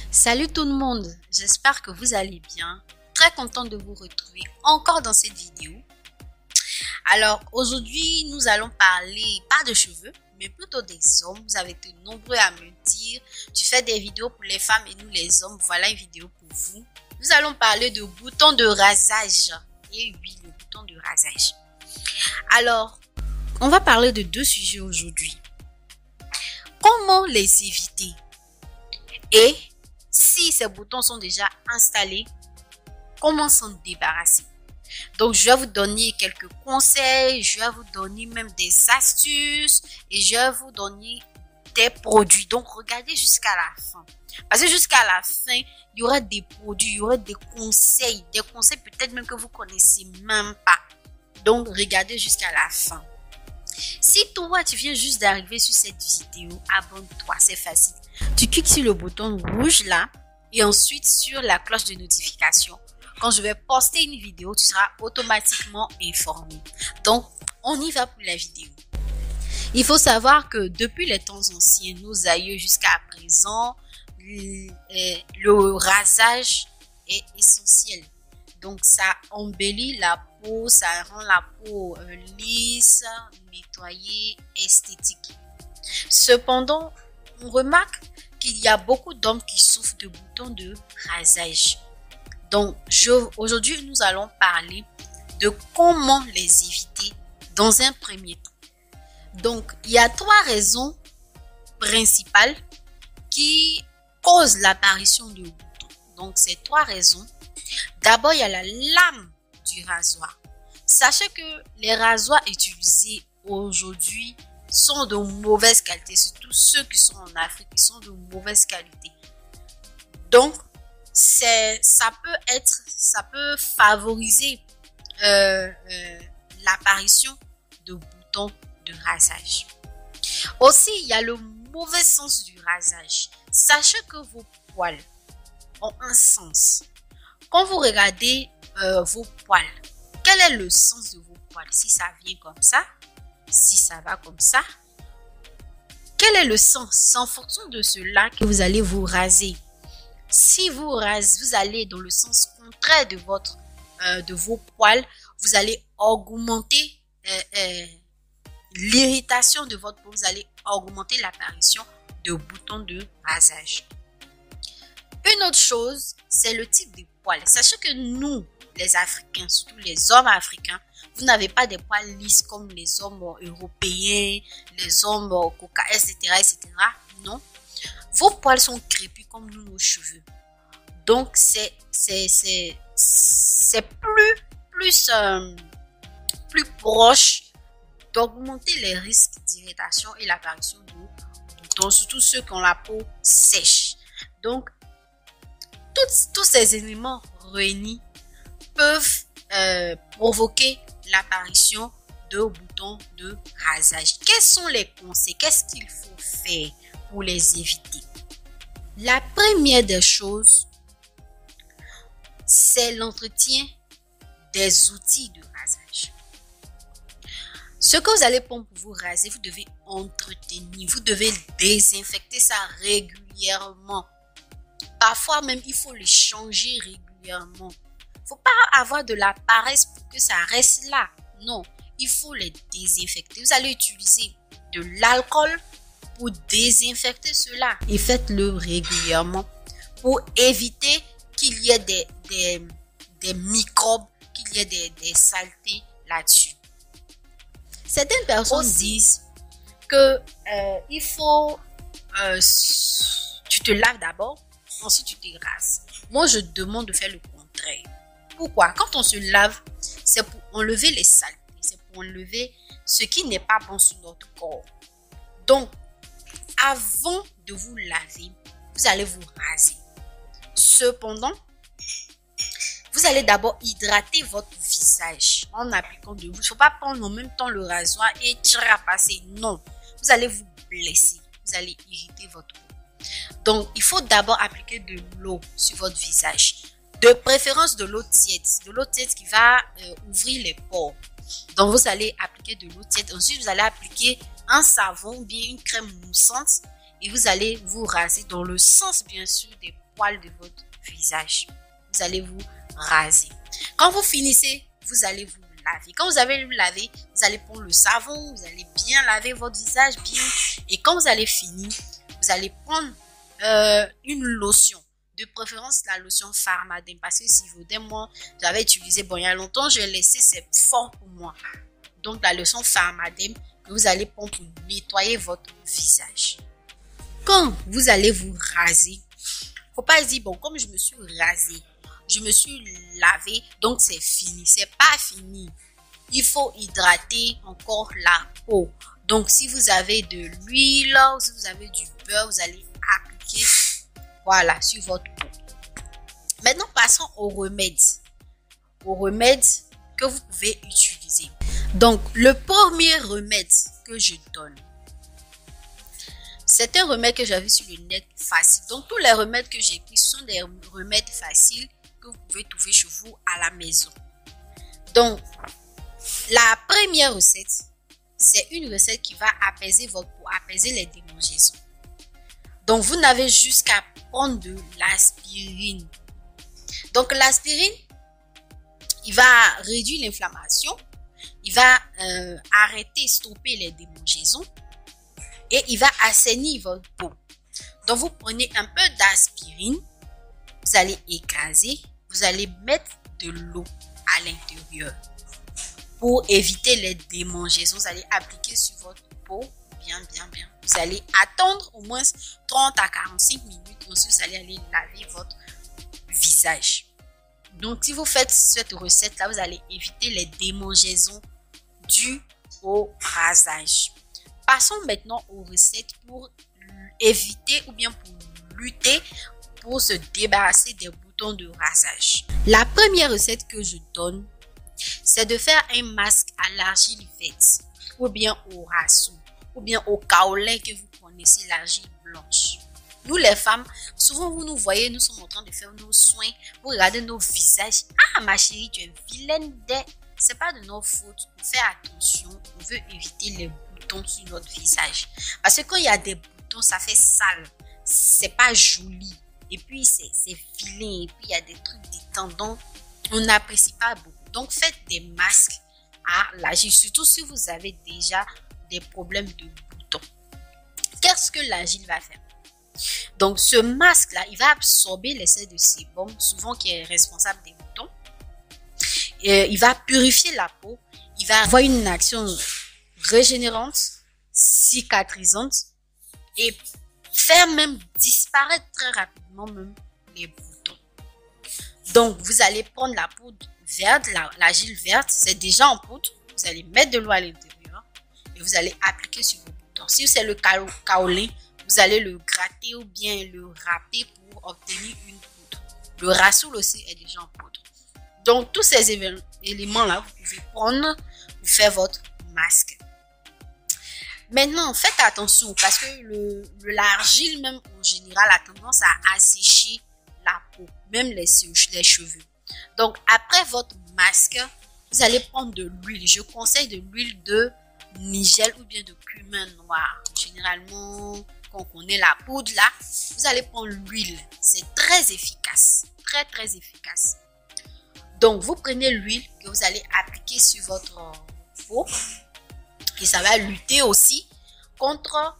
Salut tout le monde, j'espère que vous allez bien. Très contente de vous retrouver encore dans cette vidéo. Alors aujourd'hui, nous allons parler pas de cheveux, mais plutôt des hommes. Vous avez été nombreux à me dire, tu fais des vidéos pour les femmes et nous les hommes, voilà une vidéo pour vous. Nous allons parler de boutons de rasage. Et oui, le bouton de rasage. Alors, on va parler de deux sujets aujourd'hui. Comment les éviter? Et si ces boutons sont déjà installés, comment s'en débarrasser? Donc, je vais vous donner quelques conseils, je vais vous donner même des astuces et je vais vous donner des produits. Donc, regardez jusqu'à la fin. Parce que jusqu'à la fin, il y aura des produits, il y aura des conseils peut-être même que vous connaissez même pas. Donc, regardez jusqu'à la fin. Si toi, tu viens juste d'arriver sur cette vidéo, abonne-toi, c'est facile. Tu cliques sur le bouton rouge là et ensuite sur la cloche de notification. Quand je vais poster une vidéo, tu seras automatiquement informé. Donc, on y va pour la vidéo. Il faut savoir que depuis les temps anciens, nos aïeux jusqu'à présent, le rasage est essentiel. Donc, ça embellit la peau, ça rend la peau lisse, nettoyée, esthétique. Cependant, on remarque qu'il y a beaucoup d'hommes qui souffrent de boutons de rasage. Donc, aujourd'hui, nous allons parler de comment les éviter dans un premier temps. Donc, il y a trois raisons principales qui causent l'apparition de boutons. Donc, ces trois raisons. D'abord, il y a la lame du rasoir. Sachez que les rasoirs utilisés aujourd'hui sont de mauvaise qualité, surtout ceux qui sont en Afrique, qui sont de mauvaise qualité. Donc, ça peut favoriser l'apparition de boutons de rasage. Aussi, il y a le mauvais sens du rasage. Sachez que vos poils ont un sens. Quand vous regardez vos poils, quel est le sens de vos poils? Si ça vient comme ça, si ça va comme ça, quel est le sens? C'est en fonction de cela que vous allez vous raser. Si vous allez dans le sens contraire de vos poils, vous allez augmenter l'irritation de votre peau, vous allez augmenter l'apparition de boutons de rasage. Une autre chose, c'est le type de poils. Sachez que nous, les Africains, surtout les hommes africains, vous n'avez pas des poils lisses comme les hommes européens, les hommes caucasiens, etc. Non. Vos poils sont crépus comme nous, nos cheveux. Donc, c'est plus proche d'augmenter les risques d'irritation et l'apparition de boutons, surtout ceux qui ont la peau sèche. Donc, tous ces éléments réunis peuvent provoquer l'apparition de boutons de rasage. Quels sont les conseils? Qu'est-ce qu'il faut faire pour les éviter? La première des choses, c'est l'entretien des outils de rasage. Ce que vous allez prendre pour vous raser, vous devez entretenir, vous devez désinfecter ça régulièrement. Parfois même, il faut le changer régulièrement. Il ne faut pas avoir de la paresse pour que ça reste là. Non, il faut les désinfecter. Vous allez utiliser de l'alcool pour désinfecter cela. Et faites-le régulièrement pour éviter qu'il y ait des microbes, qu'il y ait des saletés là-dessus. Certaines personnes disent que il faut... tu te laves d'abord, ensuite tu te rases. Moi, je demande de faire le contraire. Pourquoi? Quand on se lave, c'est pour enlever les saletés, c'est pour enlever ce qui n'est pas bon sur notre corps. Donc, avant de vous laver, vous allez vous raser. Cependant, vous allez d'abord hydrater votre visage en appliquant de l'eau. Il ne faut pas prendre en même temps le rasoir et passer. Non, vous allez vous blesser. Vous allez irriter votre peau. Donc, il faut d'abord appliquer de l'eau sur votre visage. De préférence de l'eau tiède. De l'eau tiède qui va ouvrir les pores. Donc, vous allez appliquer de l'eau tiède. Ensuite, vous allez appliquer un savon ou bien une crème moussante. Et vous allez vous raser dans le sens, bien sûr, des poils de votre visage. Vous allez vous raser. Quand vous finissez, vous allez vous laver. Quand vous avez lavé, vous allez prendre le savon, vous allez bien laver votre visage, bien. Et quand vous allez finir, vous allez prendre une lotion. De préférence, la lotion Pharmadem. Parce que si vous dites, moi, j'avais utilisé, bon, il y a longtemps, je l'ai laissé, c'est fort pour moi. Donc, la lotion Pharmadem que vous allez prendre pour nettoyer votre visage. Quand vous allez vous raser, faut pas se dire, bon, comme je me suis rasé, je me suis lavé, donc c'est fini. C'est pas fini. Il faut hydrater encore la peau. Donc, si vous avez de l'huile, ou si vous avez du beurre, vous allez appliquer, voilà, sur votre peau. Maintenant, passons aux remèdes. Aux remèdes que vous pouvez utiliser. Donc, le premier remède que je donne, c'est un remède que j'ai vu sur le net facile. Donc, tous les remèdes que j'ai pris sont des remèdes faciles que vous pouvez trouver chez vous à la maison. Donc, la première recette, c'est une recette qui va apaiser votre peau, apaiser les démangeaisons. Donc, vous n'avez juste qu'à prendre de l'aspirine. Donc, l'aspirine, il va réduire l'inflammation, il va arrêter, stopper les démangeaisons et il va assainir votre peau. Donc, vous prenez un peu d'aspirine, vous allez écraser, vous allez mettre de l'eau à l'intérieur pour éviter les démangeaisons. Vous allez appliquer sur votre peau, bien. Vous allez attendre au moins 30 à 45 minutes. Ensuite, vous allez aller laver votre visage. Donc, si vous faites cette recette-là, vous allez éviter les démangeaisons dues au rasage. Passons maintenant aux recettes pour éviter ou bien pour lutter, pour se débarrasser des boutons de rasage. La première recette que je donne, c'est de faire un masque à l'argile verte, ou bien au rassou, ou bien au kaolin que vous connaissez, l'argile blanche. Nous les femmes, souvent vous nous voyez, nous sommes en train de faire nos soins, vous regardez nos visages. Ah ma chérie, tu es vilaine c'est pas de notre faute. On fait attention, on veut éviter les boutons sur notre visage. Parce que quand il y a des boutons, ça fait sale, c'est pas joli. Et puis c'est vilain, et puis il y a des trucs, des tendons, on n'apprécie pas beaucoup. Donc faites des masques à l'argile, surtout si vous avez déjà des problèmes de boutons. Qu'est-ce que l'argile va faire? Donc ce masque là, il va absorber l'essai de sébum, souvent qui est responsable des boutons. Et il va purifier la peau, il va avoir une action régénérante, cicatrisante et faire même disparaître très rapidement même les boutons. Donc vous allez prendre la poudre verte, l'argile verte, c'est déjà en poudre. Vous allez mettre de l'eau à l'intérieur et vous allez appliquer sur vos boutons. Si c'est le kaolin, vous allez le gratter ou bien le râper pour obtenir une poudre. Le rassoul aussi est déjà en poudre. Donc, tous ces éléments-là, vous pouvez prendre pour faire votre masque. Maintenant, faites attention parce que l'argile, même en général, a tendance à assécher la peau, même les cheveux. Donc, après votre masque, vous allez prendre de l'huile. Je conseille de l'huile de nigel ou bien de cumin noir. Généralement, quand on connaît la poudre là, vous allez prendre l'huile. C'est très efficace, très efficace. Donc, vous prenez l'huile que vous allez appliquer sur votre peau et ça va lutter aussi contre,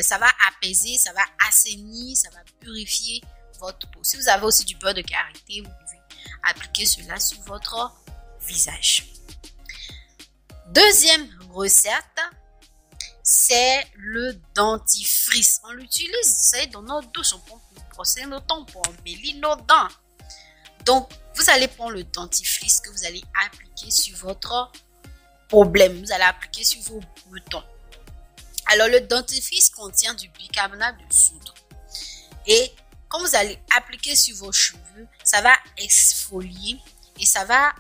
ça va apaiser, ça va assainir, ça va purifier votre peau. Si vous avez aussi du beurre de karité, vous pouvez appliquer cela sur votre visage. Deuxième recette, c'est le dentifrice. On l'utilise, vous savez, dans nos douches, on peut brosser nos dents, pour embellir nos dents. Donc, vous allez prendre le dentifrice que vous allez appliquer sur votre problème. Vous allez appliquer sur vos boutons. Alors, le dentifrice contient du bicarbonate de soude. Et quand vous allez appliquer sur vos cheveux, ça va exfolier et ça va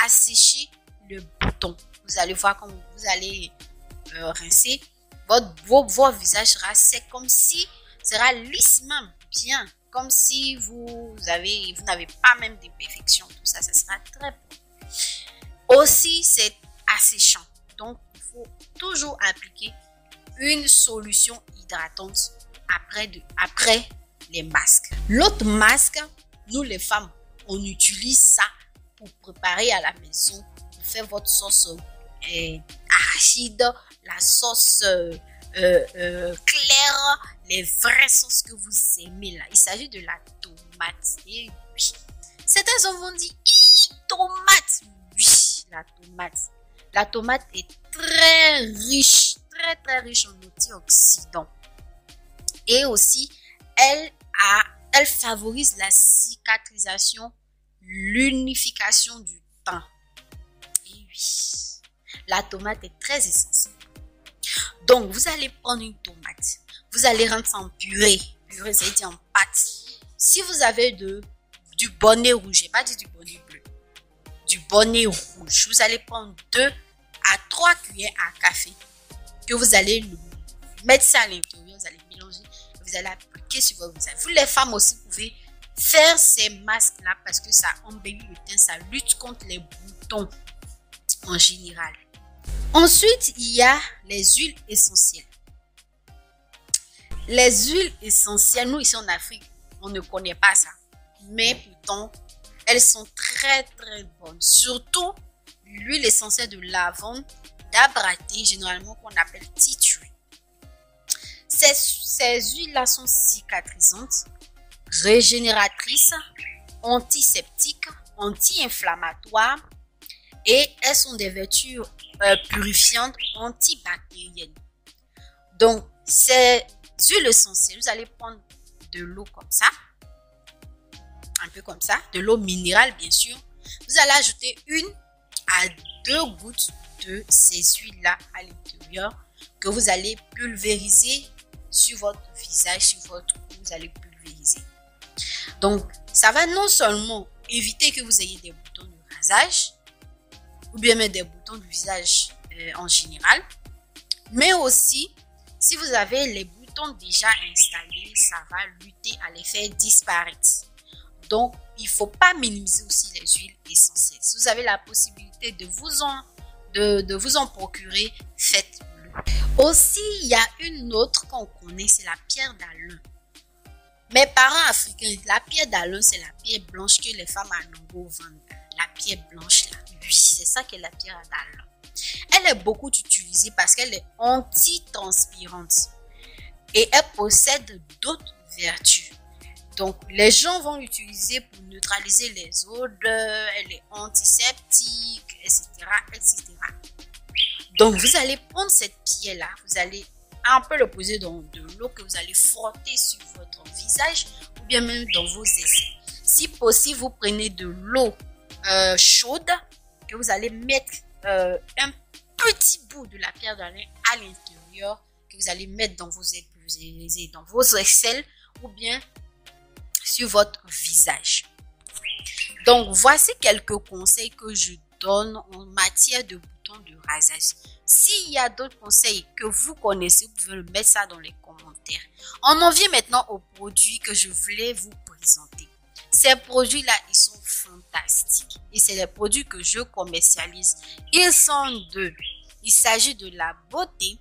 assécher le bouton. Vous allez voir quand vous allez rincer, votre visage sera sec comme si, sera lisse même, bien. Comme si vous n'avez pas même d'imperfection, tout ça, ça sera très bon. Aussi, c'est asséchant. Donc, il faut toujours appliquer une solution hydratante après les masques. L'autre masque, nous les femmes, on utilise ça pour préparer à la maison, pour faire votre sauce arachide, la sauce claire, les vraies sauces que vous aimez là. Il s'agit de la tomate. Et oui, certains hommes vont dire, tomate. Oui, la tomate. La tomate est très riche en antioxydants. Et aussi, elle favorise la cicatrisation, l'unification du teint. Et oui, la tomate est très essentielle. Donc, vous allez prendre une tomate. Vous allez rendre ça en purée. Purée, ça veut dire en pâte. Si vous avez du bonnet rouge, j'ai pas dit du bonnet bleu, du bonnet rouge, vous allez prendre 2 à 3 cuillères à café que vous allez mettre ça à l'intérieur, vous allez mélanger, vous allez appliquer sur votre visage. Vous les femmes aussi pouvez faire ces masques là parce que ça embellit le teint, ça lutte contre les boutons en général. Ensuite, il y a les huiles essentielles. Les huiles essentielles, nous ici en Afrique, on ne connaît pas ça. Mais pourtant, elles sont très bonnes. Surtout l'huile essentielle de lavande, d'abraté, généralement qu'on appelle tea tree. Ces huiles-là sont cicatrisantes, régénératrices, antiseptiques, anti-inflammatoires et elles sont des vertus purifiantes, antibactériennes. Donc, ces huiles essentielles, vous allez prendre de l'eau comme ça, un peu comme ça, de l'eau minérale bien sûr. Vous allez ajouter 1 à 2 gouttes de ces huiles-là à l'intérieur que vous allez pulvériser sur votre visage, sur votre cou, vous allez pulvériser. Donc, ça va non seulement éviter que vous ayez des boutons de rasage ou bien même des boutons du visage en général, mais aussi, si vous avez les boutons déjà installés, ça va lutter à les faire disparaître. Donc, il ne faut pas minimiser aussi les huiles essentielles. Si vous avez la possibilité de vous en procurer, faites-le. Aussi, il y a une autre qu'on connaît, c'est la pierre d'Alain. Mes parents africains, la pierre d'Alain, c'est la pierre blanche que les femmes à Nango vendent. La pierre blanche, là. Oui, c'est ça qu'est la pierre d'Alain. Elle est beaucoup utilisée parce qu'elle est anti-transpirante et elle possède d'autres vertus. Donc, les gens vont l'utiliser pour neutraliser les odeurs, elle est antiseptique, etc., etc. Donc, vous allez prendre cette pierre-là, vous allez un peu le poser dans de l'eau que vous allez frotter sur votre visage ou bien même dans vos aisselles. Si possible, vous prenez de l'eau chaude que vous allez mettre un petit bout de la pierre d'Alain à l'intérieur que vous allez mettre dans vos aisselles ou bien sur votre visage. Donc, voici quelques conseils que je donne en matière de boutons de rasage. S'il y a d'autres conseils que vous connaissez, vous pouvez le mettre ça dans les commentaires. On en vient maintenant aux produits que je voulais vous présenter. Ces produits-là, ils sont fantastiques. Et c'est les produits que je commercialise. Ils sont deux. Il s'agit de la beauté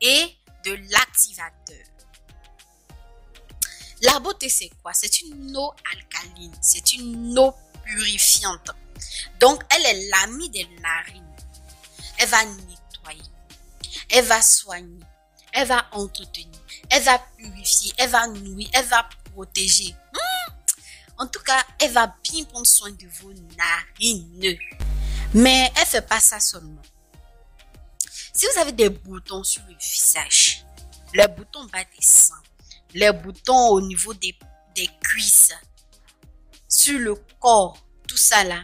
et de l'activateur. La beauté, c'est quoi? C'est une eau alcaline. C'est une eau purifiante. Donc, elle est l'amie des narines. Elle va nettoyer. Elle va soigner. Elle va entretenir. Elle va purifier. Elle va nourrir. Elle va protéger. En tout cas, elle va bien prendre soin de vos narines. Mais elle ne fait pas ça seulement. Si vous avez des boutons sur le visage, les boutons bas des seins, les boutons au niveau des cuisses, sur le corps, tout ça là,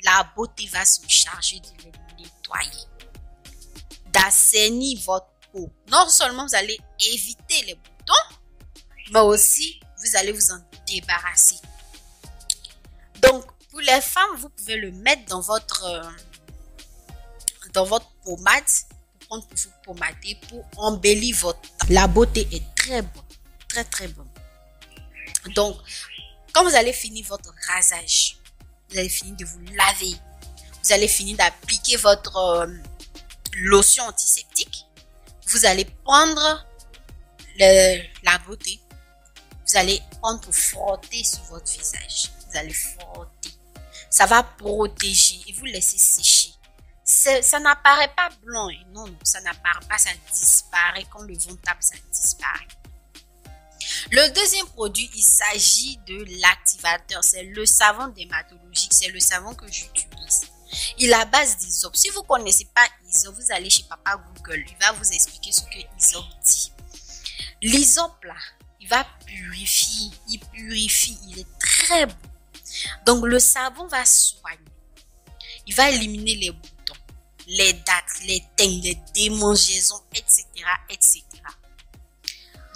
la beauté va se charger de les nettoyer, d'assainir votre peau. Non seulement vous allez éviter les boutons, mais aussi vous allez vous en débarrasser. Donc, pour les femmes, vous pouvez le mettre dans votre pommade, pour vous pommader, pour embellir votre teint. La beauté est très bonne, très bonne. Donc, quand vous allez finir votre rasage, vous allez finir de vous laver, vous allez finir d'appliquer votre lotion antiseptique, vous allez prendre la beauté, vous allez prendre pour frotter sur votre visage. Vous allez frotter. Ça va protéger et vous laisser sécher. Ça n'apparaît pas blanc. Non, non, ça n'apparaît pas, ça disparaît. Quand le vent tape, ça disparaît. Le deuxième produit, il s'agit de l'activateur. C'est le savon dermatologique. C'est le savon que j'utilise. Il est à base d'hysope. Si vous ne connaissez pas hysope, vous allez chez Papa Google. Il va vous expliquer ce que hysope dit. L'hysope, là, il va purifier. Il purifie. Il est très bon. Donc, le savon va soigner. Il va éliminer les boutons, les dattes, les teignes, les démangeaisons, etc., etc.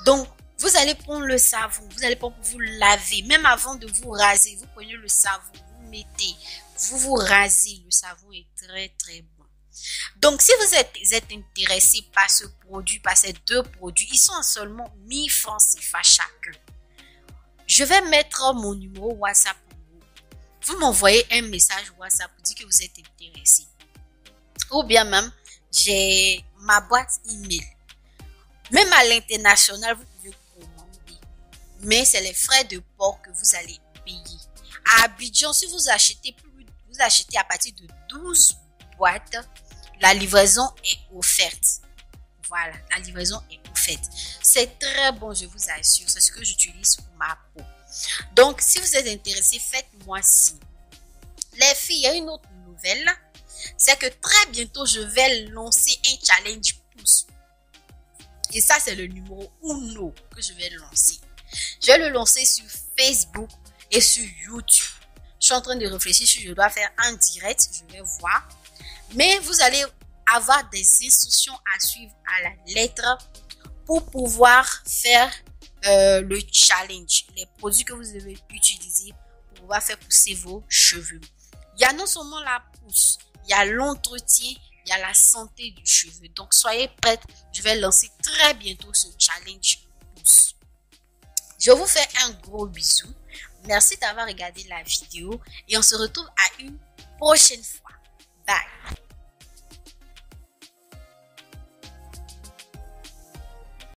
Donc, vous allez prendre le savon, vous allez prendre pour vous laver, même avant de vous raser, vous prenez le savon, vous mettez, vous vous rasez, le savon est très très bon. Donc, si vous êtes intéressé par ce produit, par ces deux produits, ils sont à seulement 1000 francs CFA chacun. Je vais mettre mon numéro WhatsApp. Vous m'envoyez un message WhatsApp pour dire que vous êtes intéressé. Ou bien même, j'ai ma boîte email. Même à l'international, vous pouvez commander. Mais c'est les frais de port que vous allez payer. À Abidjan, si vous achetez à partir de 12 boîtes, la livraison est offerte. Voilà, la livraison est offerte. C'est très bon, je vous assure. C'est ce que j'utilise pour ma peau. Donc, si vous êtes intéressé, faites-moi signe. Les filles, il y a une autre nouvelle. C'est que très bientôt, je vais lancer un challenge pouce. Et ça, c'est le numéro 1 que je vais lancer. Je vais le lancer sur Facebook et sur YouTube. Je suis en train de réfléchir si je dois faire un direct. Je vais voir. Mais vous allez avoir des instructions à suivre à la lettre pour pouvoir faire le challenge. Les produits que vous devez utiliser pour pouvoir faire pousser vos cheveux. Il y a non seulement la pousse, il y a l'entretien, il y a la santé du cheveu. Donc, soyez prêts. Je vais lancer très bientôt ce challenge pousse. Je vous fais un gros bisou. Merci d'avoir regardé la vidéo et on se retrouve à une prochaine fois.